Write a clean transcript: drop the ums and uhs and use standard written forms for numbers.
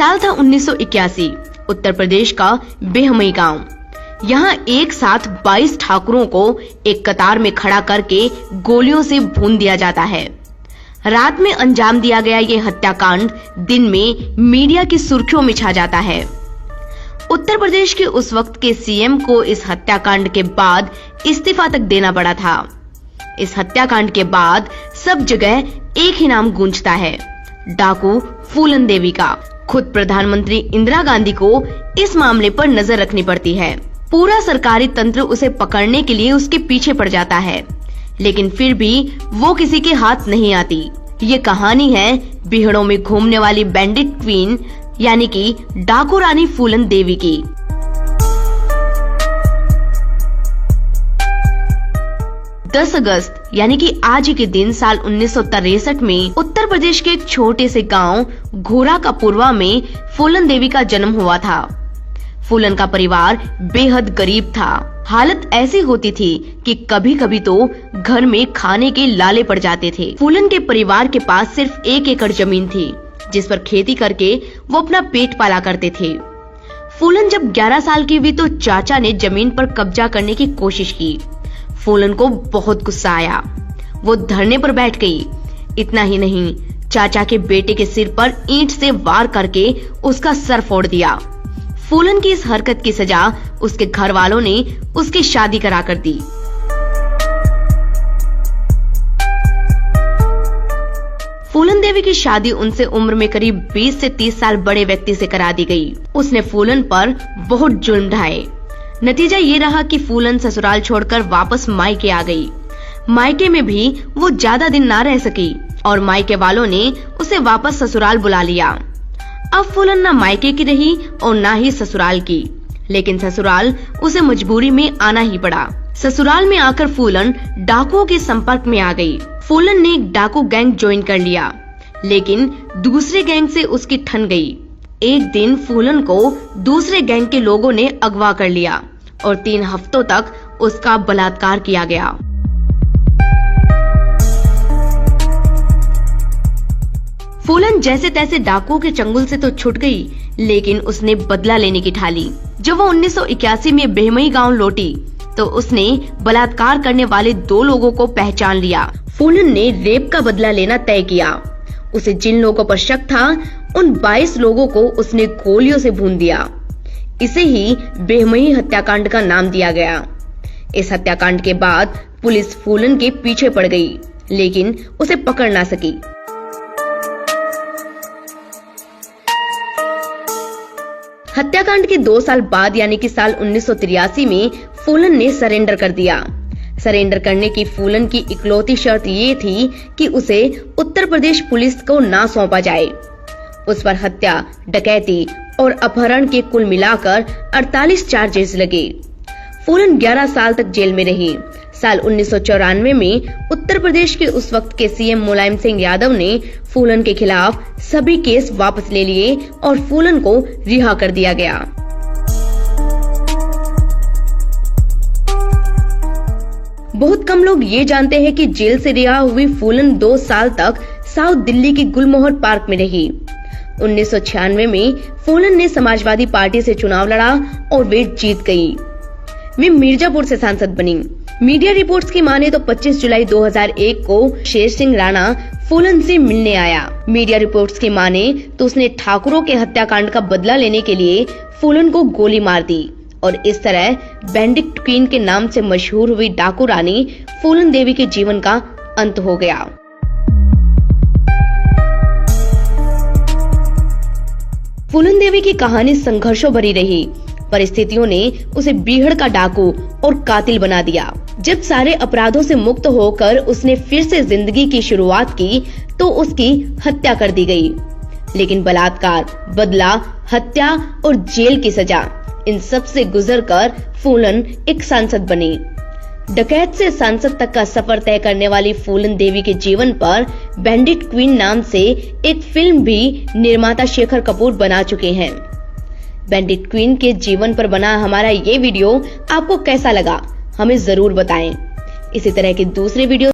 साल था 1981। उत्तर प्रदेश का बेहमई गांव। यहाँ एक साथ 22 ठाकुरों को एक कतार में खड़ा करके गोलियों से भून दिया जाता है। रात में अंजाम दिया गया ये हत्याकांड दिन में मीडिया की सुर्खियों में छा जाता है। उत्तर प्रदेश के उस वक्त के सीएम को इस हत्याकांड के बाद इस्तीफा तक देना पड़ा था। इस हत्याकांड के बाद सब जगह एक ही नाम गूंजता है, डाकू फूलन देवी का। खुद प्रधानमंत्री इंदिरा गांधी को इस मामले पर नजर रखनी पड़ती है। पूरा सरकारी तंत्र उसे पकड़ने के लिए उसके पीछे पड़ जाता है, लेकिन फिर भी वो किसी के हाथ नहीं आती। ये कहानी है बिहड़ों में घूमने वाली बैंडिट क्वीन यानी कि डाकू रानी फूलन देवी की। दस अगस्त यानी कि आज ही के दिन साल 1963 में उत्तर प्रदेश के एक छोटे से गांव घोरा का पूर्वा में फूलन देवी का जन्म हुआ था। फूलन का परिवार बेहद गरीब था। हालत ऐसी होती थी कि कभी कभी तो घर में खाने के लाले पड़ जाते थे। फूलन के परिवार के पास सिर्फ 1 एकड़ जमीन थी, जिस पर खेती करके वो अपना पेट पाला करते थे। फूलन जब 11 साल की हुई तो चाचा ने जमीन पर कब्जा करने की कोशिश की। फूलन को बहुत गुस्सा आया, वो धरने पर बैठ गई। इतना ही नहीं, चाचा के बेटे के सिर पर ईंट से वार करके उसका सर फोड़ दिया। फूलन की इस हरकत की सजा उसके घर वालों ने उसकी शादी करा कर दी। फूलन देवी की शादी उनसे उम्र में करीब 20 से 30 साल बड़े व्यक्ति से करा दी गई। उसने फूलन पर बहुत जुल्म ढाए। नतीजा ये रहा कि फूलन ससुराल छोड़कर वापस मायके आ गई। मायके में भी वो ज्यादा दिन ना रह सकी और मायके वालों ने उसे वापस ससुराल बुला लिया। अब फूलन ना मायके की रही और ना ही ससुराल की, लेकिन ससुराल उसे मजबूरी में आना ही पड़ा। ससुराल में आकर फूलन डाकुओं के संपर्क में आ गई। फूलन ने एक डाकू गैंग ज्वाइन कर लिया, लेकिन दूसरे गैंग से उसकी ठन गई। एक दिन फूलन को दूसरे गैंग के लोगों ने अगवा कर लिया और 3 हफ्तों तक उसका बलात्कार किया गया। फूलन जैसे तैसे डाकुओं के चंगुल से तो छूट गई, लेकिन उसने बदला लेने की ठानी। जब वो 1981 में बेहमई गांव लौटी तो उसने बलात्कार करने वाले 2 लोगों को पहचान लिया। फूलन ने रेप का बदला लेना तय किया। उसे जिन लोगों पर शक था उन 22 लोगों को उसने गोलियों से भून दिया। इसे ही बेहमई हत्याकांड का नाम दिया गया। इस हत्याकांड के बाद पुलिस फूलन के पीछे पड़ गई, लेकिन उसे पकड़ ना सकी। हत्याकांड के 2 साल बाद यानी कि साल 1983 में फूलन ने सरेंडर कर दिया। सरेंडर करने की फूलन की इकलौती शर्त ये थी कि उसे उत्तर प्रदेश पुलिस को ना सौंपा जाए। उस पर हत्या, डकैती और अपहरण के कुल मिलाकर 48 चार्जेस लगे। फूलन 11 साल तक जेल में रही। साल 1994 में उत्तर प्रदेश के उस वक्त के सीएम मुलायम सिंह यादव ने फूलन के खिलाफ सभी केस वापस ले लिए और फूलन को रिहा कर दिया गया। बहुत कम लोग ये जानते हैं कि जेल से रिहा हुई फूलन 2 साल तक साउथ दिल्ली की गुलमोहर पार्क में रही। 1996 में फूलन ने समाजवादी पार्टी से चुनाव लड़ा और वे जीत गई। वे मिर्जापुर से सांसद बनी। मीडिया रिपोर्ट्स की माने तो 25 जुलाई 2001 को शेर सिंह राणा फूलन से मिलने आया। मीडिया रिपोर्ट्स की माने तो उसने ठाकुरों के हत्याकांड का बदला लेने के लिए फूलन को गोली मार दी और इस तरह बैंडिट क्वीन के नाम से मशहूर हुई डाकू रानी फूलन देवी के जीवन का अंत हो गया। फूलन देवी की कहानी संघर्षों भरी रही। परिस्थितियों ने उसे बीहड़ का डाकू और कातिल बना दिया। जब सारे अपराधों से मुक्त होकर उसने फिर से जिंदगी की शुरुआत की तो उसकी हत्या कर दी गई। लेकिन बलात्कार, बदला, हत्या और जेल की सजा, इन सब से गुजरकर फूलन एक सांसद बनी। डकैत से सांसद तक का सफर तय करने वाली फूलन देवी के जीवन पर बैंडिट क्वीन नाम से एक फिल्म भी निर्माता शेखर कपूर बना चुके हैं। बैंडिट क्वीन के जीवन पर बना हमारा ये वीडियो आपको कैसा लगा, हमें जरूर बताएं। इसी तरह के दूसरे वीडियो